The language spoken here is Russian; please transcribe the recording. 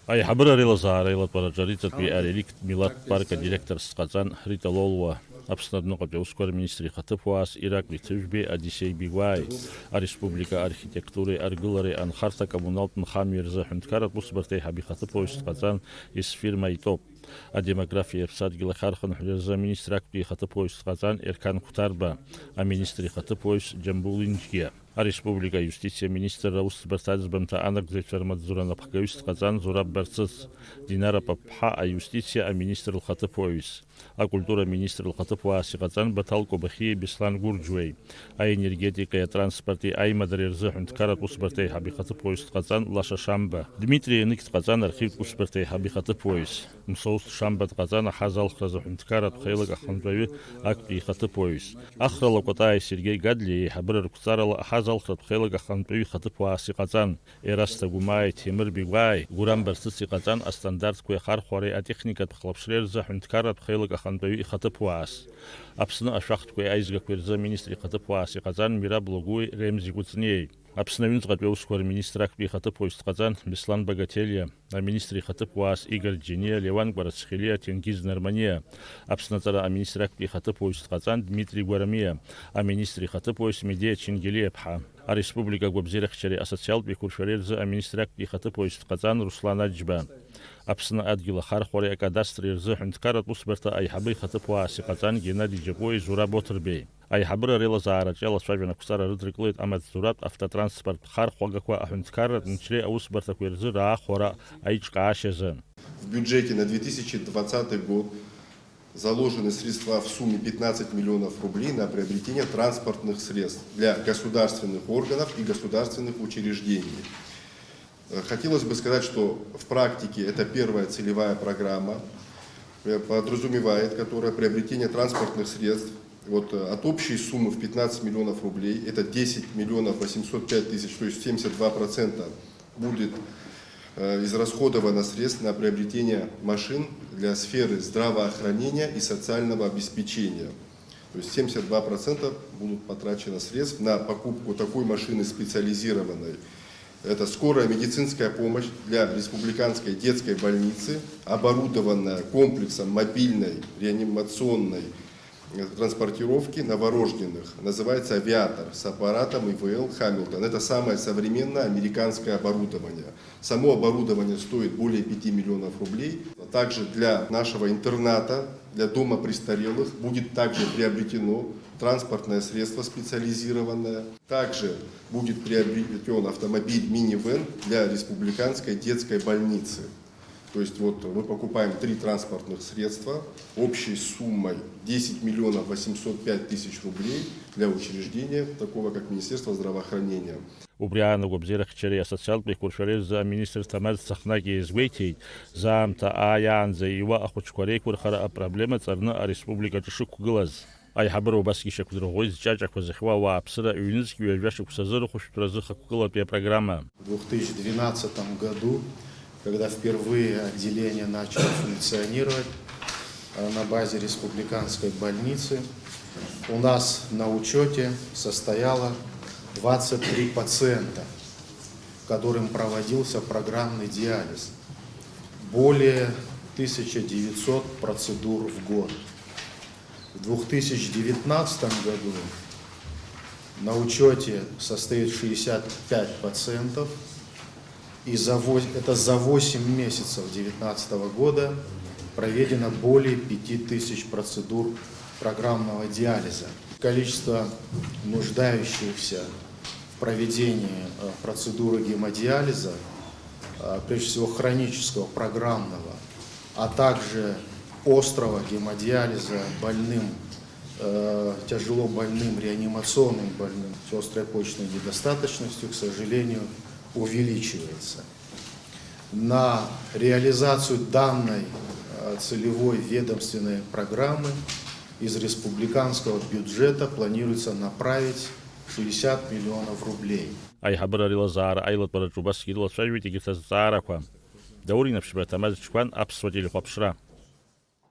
Ai habra relazara ila parajarita pi arelikt milat parka директор Сказан Рита Лолова. Абснадно ускор министри хатыпуас Иракли Тюжби Адисей Бигвай, а республика архитектуры Аргулари Анхарта коммуналт Мхамир Захунткарат Бусбартей Хаби Хатыпуас Сказан из фирмы ИТОП. А демография в Садгила Хархан за министра Акли Хатыпуас Сказан Эркан Кутарба, а министри Хатыпуас Джамбулинчия. А республика юстиция министр Раус Бартадз Бамта Анак Зефермат Зурана Пхагавис Сказан Зураб Барцыз Динара Папха, а юстиция, а министр Хатыпуас. А культура министр Хатыпуас Сказан Баталко Бахи Беслан Гурджуэй, а энергетика и транспорт и Аймадар Захунткарат Усбартей Хаби Хатыпуас Сказан Лаша Шамба. Дмитрий Ник Сказан архив Усбартей Хаби Хатыпуас. Мсоус Шамба Сказан Хазал Захунткарат Хейлак Аханбави Акпи Хатыпуас. Ахрала Котай Сергей Гадли Хабрар Куцарала Хазал Хатхейлак Аханбави Хатыпуас Сказан. Эраста Гумай Тимир Бигвай Гурам Барцыз Сказан а стандарт кое хархори а техника Тхлапшлер Захунткарат Хейлак Аханбави Хатыпуас. Абсна Ашахт кое Айзга Кверза министри Хатыпуас Сказан Мира Блогуй Ремзи Гуцней. Абснавин Згатбеускор министр Акпи Хатыпуас Сказан Беслан Богателья, а министри Хатыпуас Игорь Джиния, Леван Гварацхилия, Тенгиз Нармания, Абснатара, а министр Акпи Хатыпуас Сказан Дмитрий Гуарамия, а министри Хатыпуас Медея Чингелиепха, а республика Гобзирахчари Асоциал Бекуршарерза, а министр Акпи Хатыпуас Сказан Руслан Аджба. Абсна Адгила Хархори Акадастри Рзахунткарат Бусберта Айхабы Хатыпуас Сказан Геннадий Джабой Зуработрбей. Ai habra relazara jela swavena kusara rudriklit amat zurat автотранспорт хар хогаква ахунткара нчре аусбарта кверзира хора айчкашезен. В бюджете на 2020 год заложены средства в сумме 15 миллионов рублей на приобретение транспортных средств для государственных органов и государственных учреждений. Хотелось бы сказать, что в практике это первая целевая программа, подразумевает, которая приобретение транспортных средств от общей суммы в 15 миллионов рублей, это 10 миллионов 805 тысяч, то есть 72% будет израсходовано средств на приобретение машин для сферы здравоохранения и социального обеспечения. То есть 72% будут потрачено средств на покупку такой машины специализированной. Это скорая медицинская помощь для республиканской детской больницы, оборудованная комплексом мобильной реанимационной транспортировки новорожденных. Называется «Авиатор» с аппаратом ИВЛ «Хамилтон». Это самое современное американское оборудование. Само оборудование стоит более 5 миллионов рублей. Также для нашего интерната, для дома престарелых будет также приобретено транспортное средство специализированное. Также будет приобретен автомобиль мини-вэн для республиканской детской больницы. То есть мы покупаем 3 транспортных средства общей суммой 10 миллионов 805 тысяч рублей для учреждения, такого как Министерство здравоохранения. Убриана Гобзирах Черия Социал Бекуршарез за министр Тамаз Сахнаги Извейтей, за Амта Аян за Ива Ахучкорей Курхара проблема царна республика Чешукуглаз. Ай хабру баскиша кудрогой зчачак позахва ва абсра юнинский вяжашек сазыру хуштразыха кукла программа. В 2012 году, когда впервые отделение начало функционировать на базе республиканской больницы, у нас на учете состояло 23 пациента, которым проводился программный диализ. Более 1900 процедур в год. В 2019 году на учете состоит 65 пациентов. И за 8 месяцев 2019 года проведено более 5000 процедур программного диализа. Количество нуждающихся в проведении процедуры гемодиализа, прежде всего хронического, программного, а также острого гемодиализа больным, тяжело больным, реанимационным больным с острой почечной недостаточностью, к сожалению, увеличивается. На реализацию данной целевой ведомственной программы из республиканского бюджета планируется направить 60 миллионов рублей. Ай хабра релазара айлат парачубас хилла сважвити гитазараква. Даурина пшибата мазчкван абсватили хопшра.